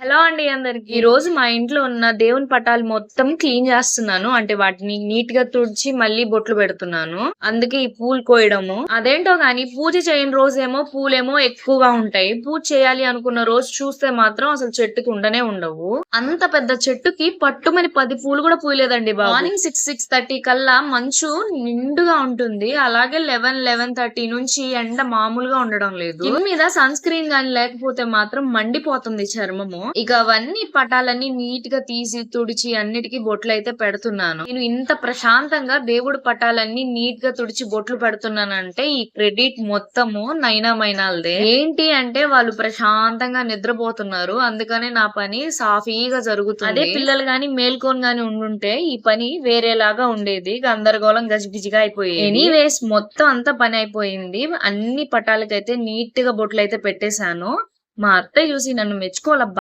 Hello అండి అందరికి. ఈ రోజు మా ఇంట్లో ఉన్న దేవుని పటాలు మొత్తం క్లీన్ చేస్తున్నాను. అంటే వాటిని నీట్ గా తుడిచి మళ్ళీ బొట్లు పెడుతున్నాను. అందుకే ఈ పూలు కోయడము. అదేంటో గాని పూజ చేయని రోజేమో పూలేమో ఎక్కువగా ఉంటాయి. పూజ చేయాలి అనుకున్న రోజు చూస్తే మాత్రం అసలు చెట్టుకి ఉండనే ఉండవు. అంత పెద్ద చెట్టుకి పట్టుమని 10 పూలు కూడా పూయలేదండి బాబు. మార్నింగ్ 6:30 కల్లా మంచు నిండుగా ఉంటుంది. అలాగే 11:30 నుంచి ఎండ మామూలుగా ఉండడం లేదు. దీని మీద సన్ స్క్రీన్ గాని లేకపోతే మాత్రం మండిపోతుంది చర్మము. ఇక అవన్నీ పటాలన్నీ నీట్ గా తీసి తుడిచి అన్నిటికీ బొట్లు అయితే పెడుతున్నాను. నేను ఇంత ప్రశాంతంగా దేవుడి పటాలన్నీ నీట్ గా తుడిచి బొట్లు పెడుతున్నానంటే ఈ క్రెడిట్ మొత్తము నైనా మైనాల్దే. ఏంటి అంటే వాళ్ళు ప్రశాంతంగా నిద్రపోతున్నారు, అందుకనే నా పని సాఫీగా జరుగుతుంది. అదే పిల్లలు గాని మేల్కొని గాని ఉండుంటే ఈ పని వేరేలాగా ఉండేది, గందరగోళం గజిబిజిగా అయిపోయేది. ఎనీవేస్ మొత్తం అంతా పని అయిపోయింది. అన్ని పటాలకైతే నీట్ గా బొట్లు అయితే పెట్టేశాను. మా అత్తయ్య చూసి నన్ను మెచ్చుకోవాలబ్బా.